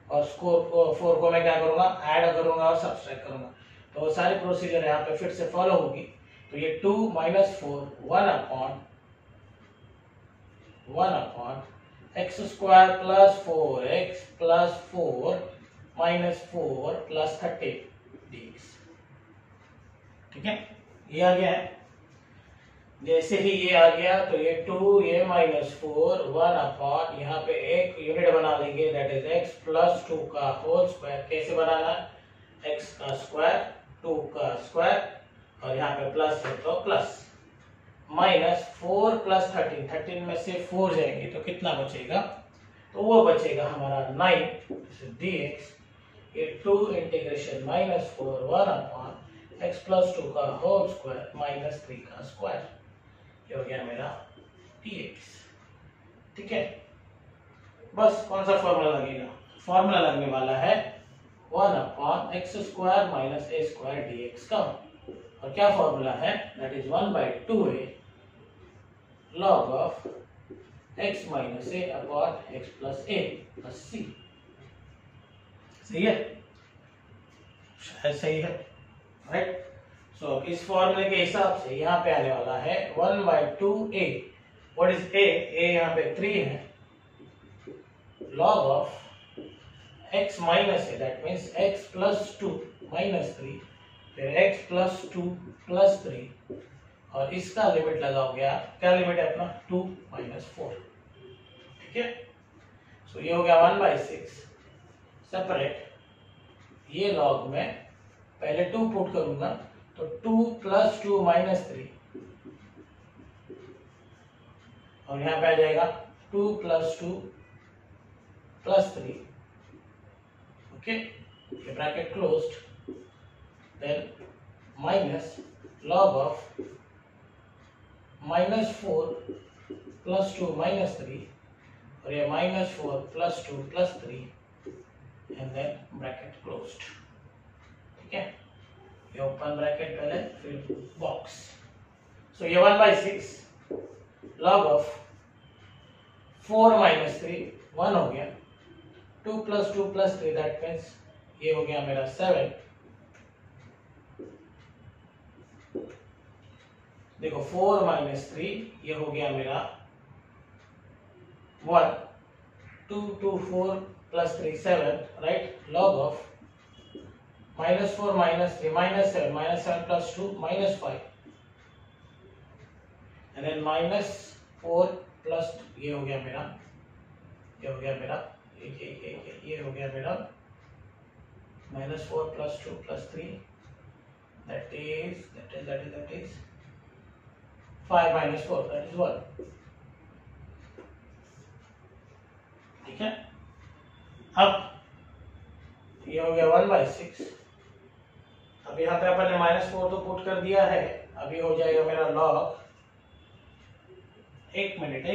और 4 को मैं क्या करूंगा, ऐड करूंगा और सब्सट्रैक्ट करूंगा। तो वो सारी प्रोसीजर यहाँ पे फिर से फॉलो होगी। तो ये 2 minus 4 1 upon x square plus 4x plus 4 minus 4 plus 30 dx। ठीक है, ये आ गया है। जैसे ही ये आ गया तो ये 2, ये माइनस 4 1 अपॉन, यहाँ पे एक यूनिट बना लेंगे, दैट इज x प्लस 2 का होल स्क्वायर। कैसे बनाना है, x का स्क्वायर 2 का स्क्वायर, और यहाँ पे प्लस है तो प्लस, माइनस 4 प्लस 13 में से 4 जाएंगे तो कितना बचेगा, तो वो बचेगा हमारा 9 dx। ये 2 integration minus 4 1 upon x plus 2 का होल स्क्वायर माइनस 3 का स्क्वायर, ये हो गया मेरा dx। ठीक है, बस कौन सा फॉर्मूला लगेगा, फॉर्मूला लगने वाला है 1 upon x square minus a square dx का। और क्या फॉर्मूला है, that is 1/2a log of x minus a upon x plus a plus c. सही है, शायद सही है, राइट। सो इस फॉर्मूले के हिसाब से यहाँ पे आने वाला है 1/2a। व्हाट इज a, यहाँ पे 3 है, log of x minus A, that means x plus 2 minus 3, फिर x प्लस 2 प्लस 3, और इसका लिमिट लगाओगे आप, क्या लिमिट है अपना, 2 माइनस 4। ठीक है, सो ये हो गया 1/6 सेपरेट। ये लॉग में पहले 2 पुट करूंगा, तो 2 प्लस 2 माइनस 3, और यहाँ पे आ जाएगा 2 प्लस 2 प्लस 3। ओके, ये bracket closed, then minus log of minus 4 plus 2 minus 3, और ये minus 4 plus 2 plus 3, and then bracket closed. ठीक है, ये ओपन ब्रैकेट पहले, फिर बॉक्स। सो ये 1/6 log ऑफ 4 माइनस 3 1 हो गया, 2 प्लस 2 प्लस 3, दैट मीन्स ये हो गया मेरा 7। देखो 4 माइनस 3, ये हो गया मेरा 1, 2 2 4 plus 3 7, right. log of minus 4 minus 3 minus 7 plus 2 minus 5, and then minus 4 plus, ये हो गया मेरा, ये हो गया मेरा, ये हो गया मेरा minus 4 plus 2 plus 3, that is 5 minus 4, that is 1। ठीक है, अब ये हो गया 1/6। अब यहाँ पे अपन ने -4 तो पुट कर दिया है, अभी हो जाएगा मेरा लॉग, एक मिनट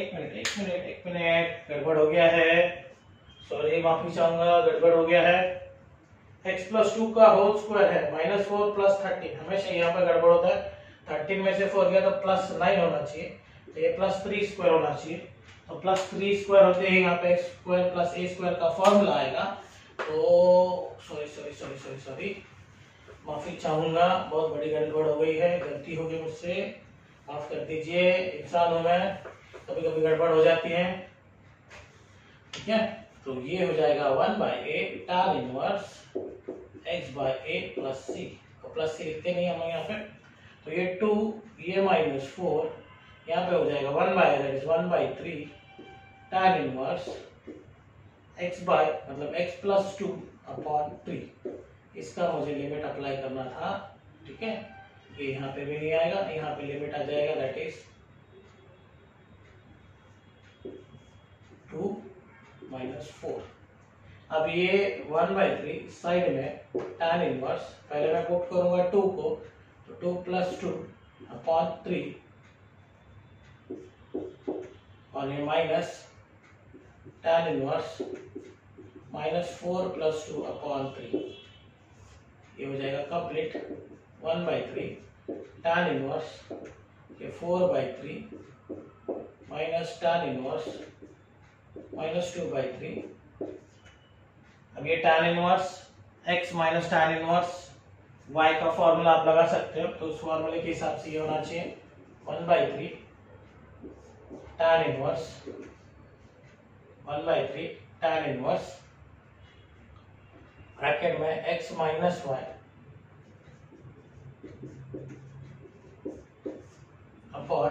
गड़बड़ हो गया है, सॉरी माफी चाहूंगा, गड़बड़ हो गया है। x प्लस 2 का होल स्क्वायर है -4 प्लस 13, हमेशा यहाँ पे गड़बड़ होता है। 13 में से 4 गया तो प्लस 9 होना चाहिए, तो ये प्लस 3 स्क्वायर होना चाहिए। तो प्लस 3 स्क्वायर होते ही यहाँ पे x square plus a square का फॉर्मूला आएगा। तो सॉरी माफी चाहूंगा, बहुत बड़ी गड़बड़ हो गई है, गलती हो गई मुझसे, माफ कर दीजिए। इंसान हूं मैं, कभी कभी गड़बड़ हो जाती है। ठीक है, तो ये हो जाएगा 1/a tan inverse x/a plus c, तो प्लस c लिखते नहीं हम यहाँ पे। तो ये 2, ये -4, यहाँ पे हो जाएगा 1/3 tan इनवर्स मतलब x प्लस 2 अपॉन 3। इसका मुझे लिमिट अप्लाई करना था। ठीक है, ये यहाँ पे भी नहीं आएगा, यहाँ पे लिमिट आ जाएगा, दैट इज 2 माइनस 4। अब ये 1/3 साइड में tan इनवर्स, पहले मैं पुट करूंगा 2 को, तो 2 + 2 अपॉन 3 और ये माइनस tan इनवर्स -4 + 2 अपॉन 3, ये हो जाएगा कंप्लीट 1/3 tan इनवर्स ये 4/3 माइनस tan इनवर्स -2/3। अब ये tan inverse x minus tan inverse y का फॉर्मूला आप लगा सकते हो, तो उस फॉर्मूले के हिसाब से ये होना चाहिए 1/3 tan inverse 1/3 tan inverse bracket में x minus y upon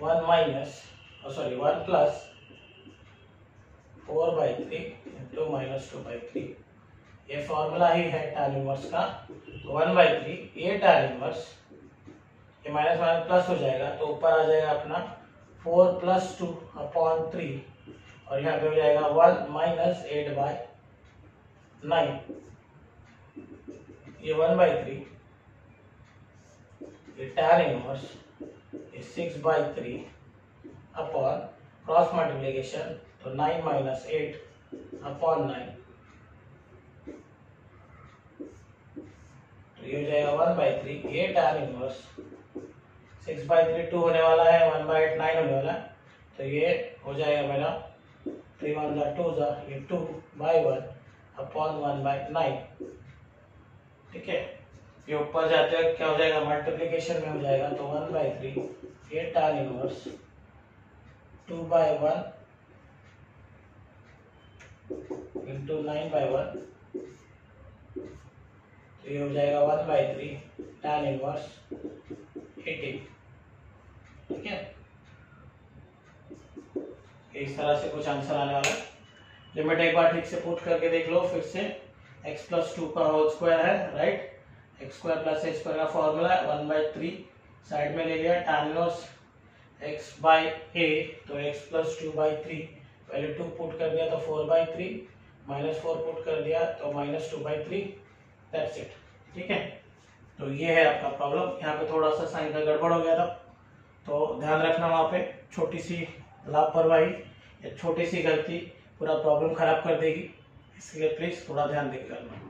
1 plus 4/3 into -2/3। ये फॉर्मूला ही है tan इनवर्स का। तो 1/3 ये tan इनवर्स, ये माइनस माइनस प्लस हो जाएगा, तो ऊपर आ जाएगा अपना 4 + 2 अपॉन 3 और यहाँ पे हो जाएगा 1 - 8/9। ये 1/3 ये tan इनवर्स ये 6/3 अपॉन क्रॉस मल्टीप्लिकेशन, तो 9 - 8 अपॉन 9, तो ये हो जाएगा 1/3 ये tan इनवर्स 6/3 2 होने वाला है, 1/8 9 होने वाला है, तो ये हो जाएगा मेरा 3 1 2 ये 2/1 अपॉन 1/9। ठीक है, ये ऊपर जाते हुए क्या हो जाएगा, मल्टीप्लिकेशन में हो जाएगा, तो 1/3 ये tan इनवर्स 2/1 इंटू 9/1, तो ये हो जाएगा 1/3 tan इनवर्स 18। ठीक है, इस तरह से कुछ आंसर आने वाला है। लिमिट एक बार ठीक से पुट करके देख लो फिर से। x + 2 का होल स्क्वायर है, राइट, x² + a² का फॉर्मूला है, 1/3 साइड में ले लिया, tan इनवर्स x/a, तो x + 2/3 पहले 2 पुट कर दिया तो 4/3 -4 पुट कर दिया तो -2/3, दैट्स इट। ठीक है, तो ये है आपका प्रॉब्लम। यहाँ पे थोड़ा सा साइन का गड़बड़ हो गया था, तो ध्यान रखना, वहाँ पे छोटी सी लापरवाही या छोटी सी गलती पूरा प्रॉब्लम खराब कर देगी, इसलिए प्लीज थोड़ा ध्यान देकर करना।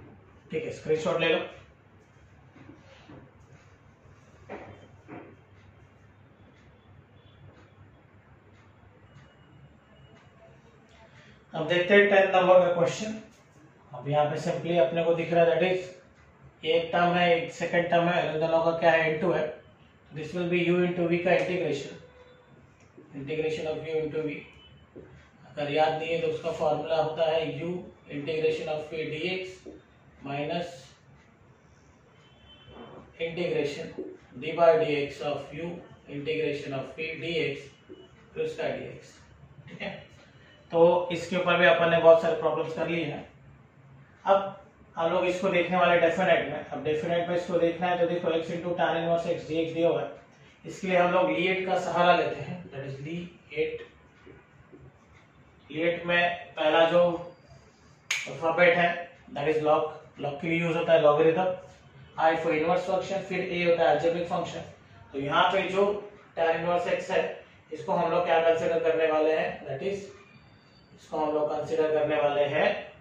ठीक है, स्क्रीनशॉट ले लो। अब देखते हैं 10 नंबर का क्वेश्चन। अब यहाँ पे सिंपली अपने को दिख रहा है, दैट इज एक टर्म है, एक सेकंड टर्म है, इन दोनों का क्या है, इनटू है। This will be u into v का integration of u into v. अगर याद नहीं है तो उसका फॉर्मूला होता है u integration of v dx minus integration d by dx of u integration of v dx फिर उसका dx। ठीक है, तो इसके ऊपर भी अपन ने बहुत सारे प्रॉब्लम्स कर लिए हैं। अब हम लोग इसको देखने वाले डेफिनेट में। अब डेफिनेट में इसको देखना है तो देखो x into tan inverse x dx दिया हुआ है, इसके लिए हम लोग लीएट का सहारा लेते हैं, दैट इज लीएट। लीएट में पहला जो अल्फाबेट है दैट इज लॉग। लॉग के लिए यूज होता है logarithm, I for inverse function, फिर ए होता है अलजेब्रिक फंक्शन। तो यहाँ पे जो tan इनवर्स x है इसको हम लोग क्या कंसीडर करने वाले हैं, दैट इज इसको हम लोग कंसीडर करने वाले हैं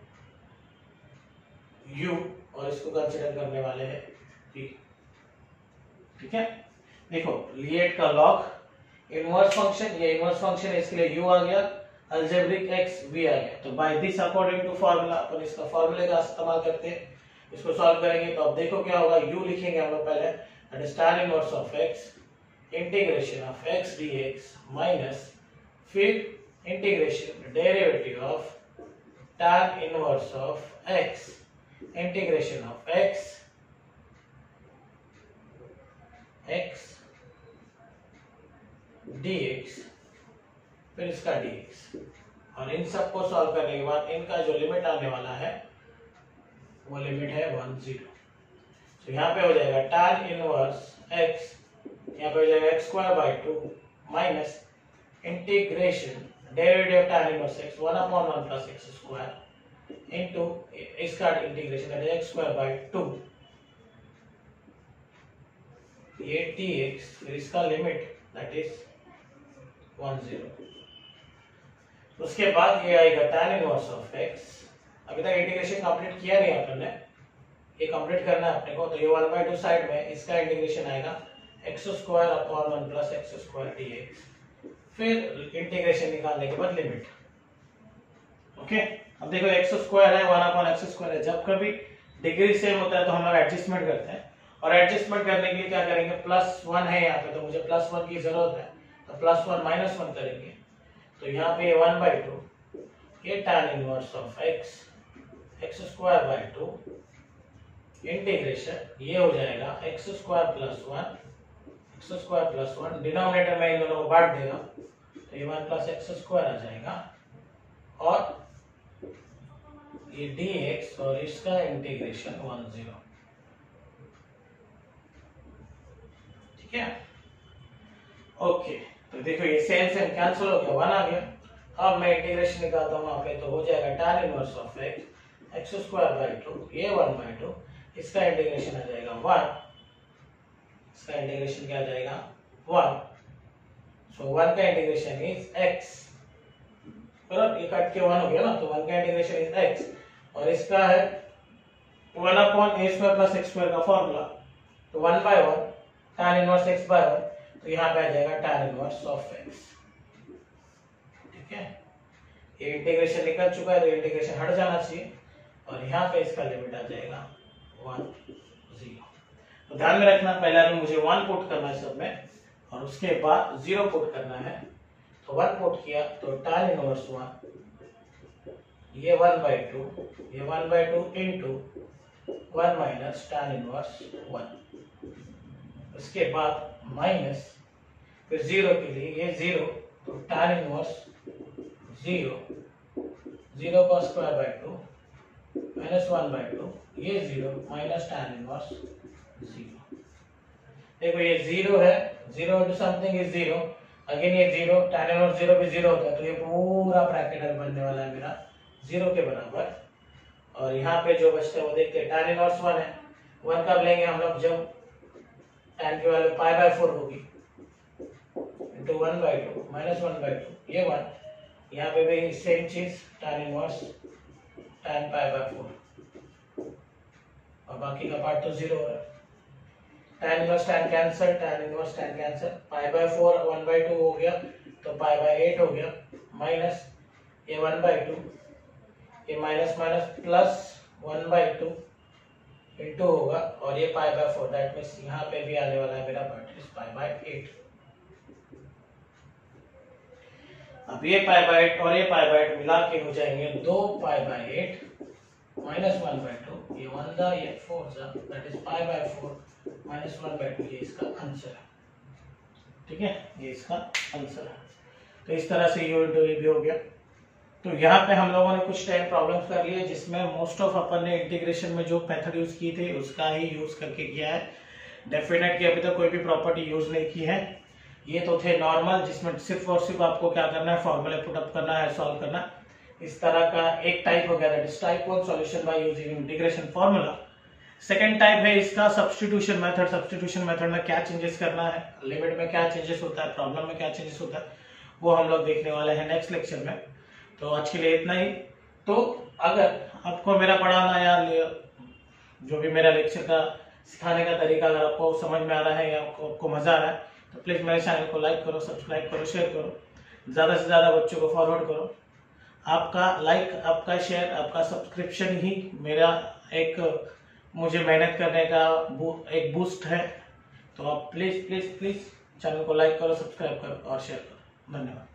u और इसको कंसीडर करने वाले हैं v। ठीक है, देखो लीएट का लॉग इनवर्स फंक्शन, ये इनवर्स फंक्शन है, इसके लिए u आ गया, अलजेब्रिक x v आ गया। तो by this according to formula अपन इसका फार्मूले का इस्तेमाल करते हैं, इसको सॉल्व करेंगे। तो अब देखो क्या होगा, u लिखेंगे हम लोग पहले, that is tan inverse of x integration of x dx minus फिर integration derivative of tan inverse of x integration of x dx फिर इसका dx, और इन सबको सॉल्व करने के बाद इनका जो लिमिट आने वाला है वो लिमिट है 1 0। तो यहाँ पे हो जाएगा tan इनवर्स x, यहाँ पे हो जाएगा x² by 2 minus integration derivative of tan inverse x 1/1 plus x square into इसका integration that is x square by 2 ये dx, फिर इसका लिमिट दैट इज 10। उसके बाद ये आएगा tan इनवर्स ऑफ x। अभी तक इंटीग्रेशन कंप्लीट किया नहीं अपन ने, ये कंप्लीट करना है अपने को। तो ये 1/2 साइड में इसका इंटीग्रेशन आएगा x square upon 1 plus x square dx, फिर इंटीग्रेशन निकालने के बाद लिमिट। ओके, अब देखो x स्क्वायर है 1 अपॉन एक्स स्क्वायर है। जब कभी डिग्री सेम होता है तो हम लोग एडजस्टमेंट करते हैं, और एडजस्टमेंट करने के लिए क्या करेंगे, +1 है यहाँ पे तो मुझे +1 की जरूरत है, तो +1 -1 करेंगे। तो यहाँ पे 1/2 ये tan inverse of x square by 2 integration ये हो जाएगा x स्क्वायर प्लस 1 डिनोमिनेटर में इन दोनों को बांट देगा तो ये 1 प्लस एक्स स्क्वायर आ जाएगा, और ये dx और इसका इंटीग्रेशन 10। ठीक है, ओके। तो देखो ये सेम कैंसिल हो गया, 1 आ गया। अब मैं इंटीग्रेशन निकालता हूँ वहां पे, तो हो जाएगा tan inverse of x square by 2 ये 1/2, इसका इंटीग्रेशन आ जाएगा 1, इसका इंटीग्रेशन क्या आ जाएगा 1। सो 1 का इंटीग्रेशन इज x, बराबर ये कट के 1 हो गया ना, तो 1 का इंटीग्रेशन इज x, और इसका है 1 upon a square plus x square का फॉर्मूला, तो 1/1 tan इनवर्स x बाय 1, तो यहाँ पे आ जाएगा tan इनवर्स ऑफ x। ठीक है, ये इंटीग्रेशन निकल चुका है तो इंटीग्रेशन हट जाना चाहिए, और यहाँ पे इसका लिमिट आ जाएगा 1 0। तो ध्यान में रखना, पहले मुझे 1 पुट करना है सब में, और उसके बाद 0 पुट करना है। तो 1 पुट किया तो tan इनवर्स 1 ये 1/2 ये 1/2 इनटू 1 माइनस tan इनवर्स 1, उसके बाद माइनस फिर 0 के लिए ये 0, तो tan इनवर्स 0 0 का स्क्वायर बाय 2 माइनस 1/2 ये 0 माइनस tan इनवर्स 0। देखो ये 0 है, 0 into समथिंग इज 0, अगेन ये 0, tan इनवर्स 0 भी 0 होता है, तो ये पूरा ब्रैकेट बनने वाला है मेरा 0 के बराबर। और यहाँ पे जो बचता है वो देखते हैं, tan इनवर्स 1 है, 1 कब लेंगे हम लोग, जब tan की वैल्यू π/4 होगी, इनटू 1/2 माइनस 1/2 ये 1, यहाँ पे भी सेम चीज tan इनवर्स tan π/4, और बाकी का पार्ट तो 0 है। tan inverse tan cancel, tan inverse tan cancel, π/4 1/2 हो गया तो π/8 हो गया, माइनस ये 1/2 ये माइनस माइनस प्लस 1/2 इनटू होगा, और ये π/4 दैट मींस यहाँ पे भी आने वाला है मेरा पार्ट इज π/8। अब ये π/8 और ये π/8 मिला के हो जाएंगे 2π/8 माइनस 1/2, ये 1 दा ये 4 दा दैट इज π/4 माइनस 1/2, ये इसका आंसर है। ठीक है, ये इसका आंसर है। तो इस तरह से ये भी हो गया। तो यहाँ पे हम लोगों ने कुछ 10 प्रॉब्लम्स कर लिए, जिसमें मोस्ट ऑफ अपन ने इंटीग्रेशन में जो मेथड यूज की थी उसका ही यूज करके किया है। डेफिनेट की अभी तक कोई भी प्रॉपर्टी यूज नहीं की है। ये तो थे नॉर्मल, जिसमें सिर्फ और सिर्फ आपको क्या करना है, फॉर्मूले पुटअप करना है, सॉल्व करना। इस तरह का एक टाइप हो गया, that is type 1 solution by using integration formula. Second type है इसका सब्स्टिट्यूशन मेथड। सब्स्टिट्यूशन मेथड में क्या चेंजेस करना है, लिमिट में क्या चेंजेस होता है, प्रॉब्लम में क्या चेंजेस होता है, वो हम लोग देखने वाले हैं नेक्स्ट लेक्चर में। तो आज के लिए इतना ही। तो अगर आपको मेरा पढ़ाना या जो भी मेरा लेक्चर का सिखाने का तरीका अगर आपको समझ में आ रहा है या आपको मजा आ रहा है, तो प्लीज मेरे चैनल को लाइक करो, सब्सक्राइब करो, शेयर करो, ज्यादा से ज्यादा बच्चों को फॉरवर्ड करो। आपका लाइक, आपका शेयर, आपका सब्सक्रिप्शन ही मेरा एक मुझे मेहनत करने का एक बूस्ट है। तो आप प्लीज प्लीज प्लीज चैनल को लाइक करो, सब्सक्राइब करो और शेयर करो। धन्यवाद।